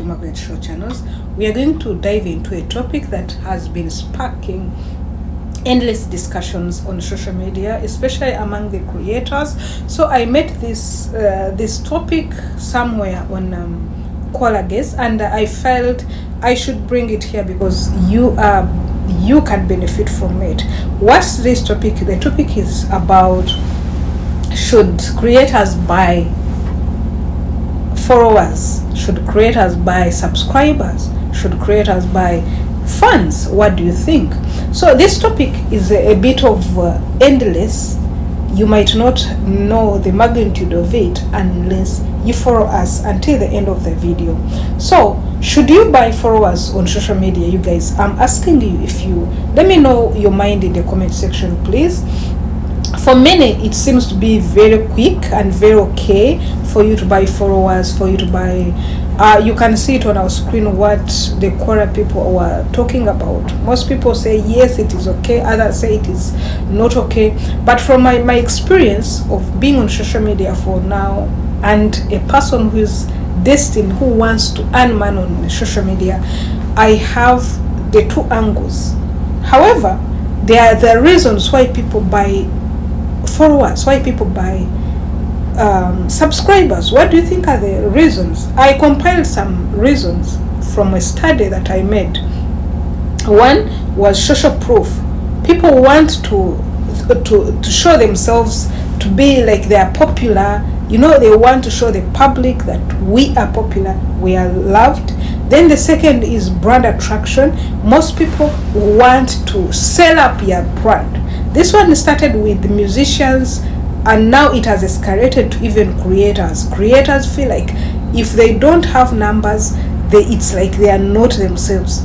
Margaret Show channels. We are going to dive into a topic that has been sparking endless discussions on social media, especially among the creators. So I met this topic somewhere on Caller Guest, and I felt I should bring it here because you can benefit from it. What's this topic? The topic is about, should creators buy followers? Should creators buy subscribers? Should creators buy fans? What do you think? So this topic is a bit of endless. You might not know the magnitude of it unless you follow us until the end of the video. So should you buy followers on social media? You guys, I'm asking you, if you let me know your mind in the comment section, please. For many, it seems to be very quick and very okay for you to buy followers, for you to buy you can see it on our screen what the Quora people were talking about. Most people say yes, it is okay, others say it is not okay. But from my experience of being on social media for now, and a person who is destined, who wants to earn money on social media, I have the two angles. However, there are the reasons why people buy followers, why people buy subscribers. What do you think are the reasons? I compiled some reasons from a study that I made. One was social proof. People want to show themselves to be like they are popular. You know, they want to show the public that we are popular, we are loved. Then the second is brand attraction. Most people want to sell up your brand. This one started with the musicians, and now it has escalated to even creators. Creators feel like if they don't have numbers, it's like they are not themselves.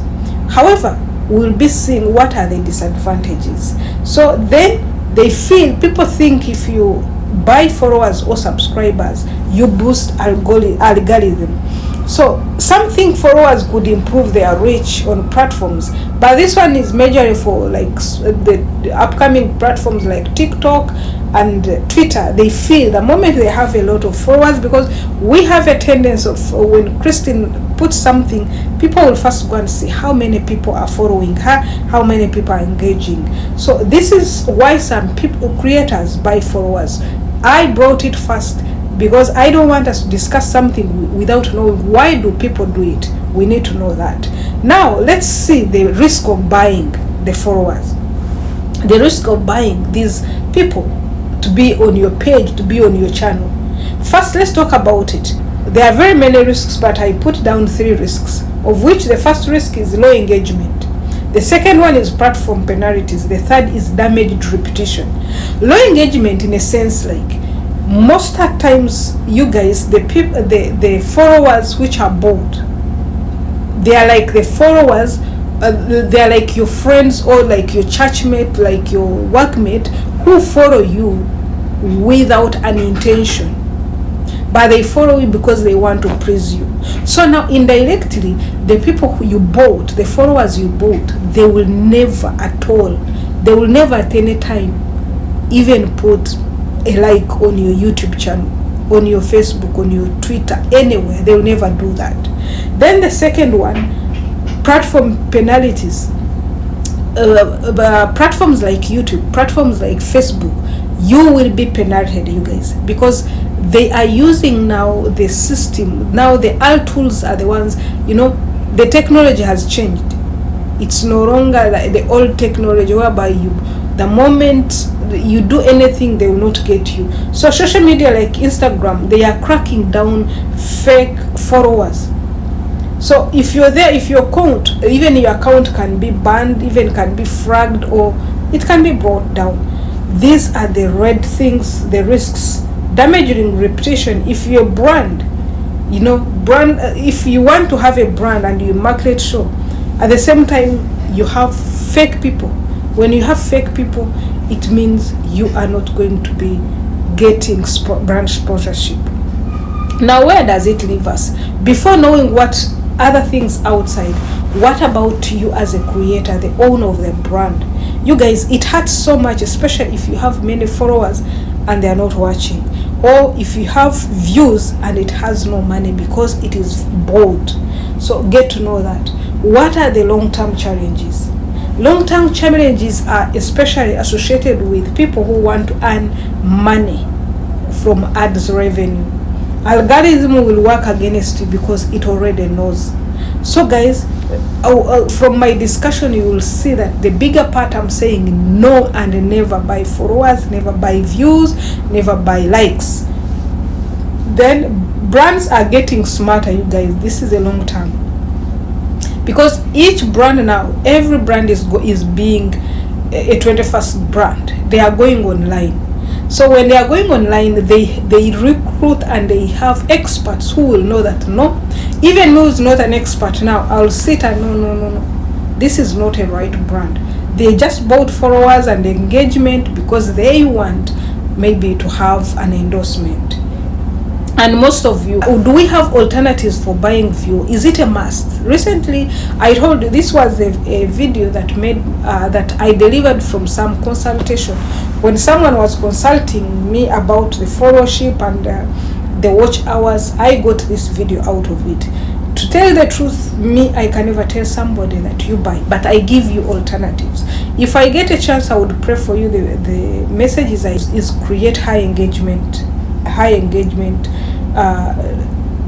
However, we'll be seeing what are the disadvantages. So then they feel, people think if you buy followers or subscribers, you boost algorithm. So some think followers could improve their reach on platforms, but this one is majorly for like the upcoming platforms like TikTok and Twitter. They feel the moment they have a lot of followers, because we have a tendency of, when Christine puts something, people will first go and see how many people are following her, how many people are engaging. So this is why some people, creators, buy followers. I brought it first because I don't want us to discuss something without knowing why do people do it. We need to know that. Now let's see the risk of buying the followers, the risk of buying these people to be on your page, to be on your channel. First, let's talk about it. There are very many risks, but I put down 3 risks, of which the first risk is low engagement. The second one is platform penalties. The third is damaged reputation. Low engagement, in a sense, like most at times, you guys, the followers which are bold, they are like the followers, they are like your friends or like your churchmate, like your workmate, who follow you without an intention, but they follow you because they want to please you. So now indirectly, the people who you bought, the followers you bought, they will never at all, they will never at any time even put a like on your YouTube channel, on your Facebook, on your Twitter, anywhere. They will never do that. Then the second one, platform penalties. Platforms like YouTube, platforms like Facebook, you will be penalized, you guys, because they are using now the system. Now the all tools are the ones, you know, the technology has changed. It's no longer like the old technology whereby the moment you do anything, they will not get you. So social media like Instagram, they are cracking down fake followers. So if you're there, if your account, even your account can be banned, even can be flagged, or it can be brought down. These are the red things, the risks. Damaging reputation. If your brand, you know, if you want to have a brand and you market show, at the same time you have fake people. When you have fake people, it means you are not going to be getting brand sponsorship. Now, where does it leave us? Before knowing what other things outside, what about you as a creator, the owner of the brand? You guys, it hurts so much, especially if you have many followers and they are not watching, or if you have views and it has no money because it is bold. So get to know that. What are the long-term challenges? Long-term challenges are especially associated with people who want to earn money from ads revenue. Algorithm will work against you because it already knows. So guys, from my discussion, you will see that the bigger part I'm saying no and never buy followers, never buy views, never buy likes. Then brands are getting smarter, you guys. This is a long term, because each brand now, every brand is being a 21st brand. They are going online. So when they are going online, they recruit and they have experts who will know that no, even who is not an expert now, I'll sit and no, this is not a right brand. They just bought followers and engagement because they want maybe to have an endorsement. And most of you, do we have alternatives for buying view? Is it a must? Recently, I told you this was a video that that I delivered from some consultation. When someone was consulting me about the followership and the watch hours, I got this video out of it. To tell the truth, I can never tell somebody that you buy, but I give you alternatives. If I get a chance, I would pray for you. The message is create high engagement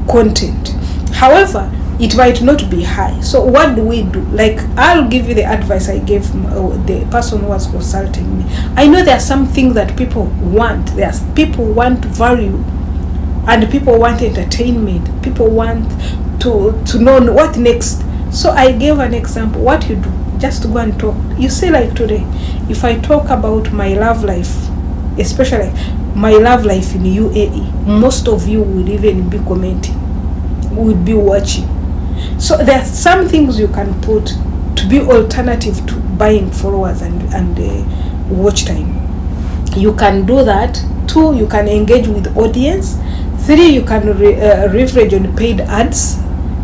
content. However, it might not be high. So what do we do? Like, I'll give you the advice I gave the person who was consulting me. I know there are some things that people want. People want value, and people want entertainment. People want to know what next. So I gave an example. What you do, just go and talk. You see, like today, if I talk about my love life, especially my love life in UAE, most of you will even be commenting, would be watching. So there are some things you can put to be alternative to buying followers and watch time. You can do that. 2, you can engage with audience. 3, you can leverage on paid ads.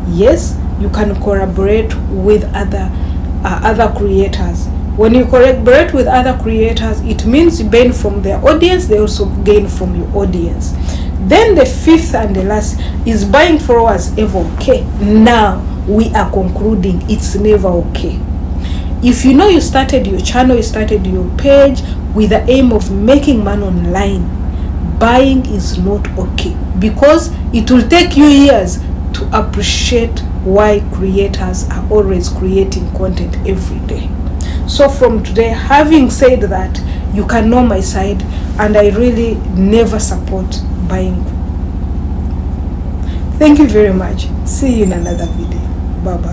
Yes, you can collaborate with other creators. When you collaborate with other creators, it means you gain from their audience, they also gain from your audience. Then the 5th and the last is buying followers ever okay? Now we are concluding it's never okay. If you know you started your channel, you started your page with the aim of making money online, buying is not okay, because it will take you years to appreciate why creators are always creating content every day. So from today, having said that, you can know my side, and I really never support buying. Thank you very much. See you in another video. Bye bye.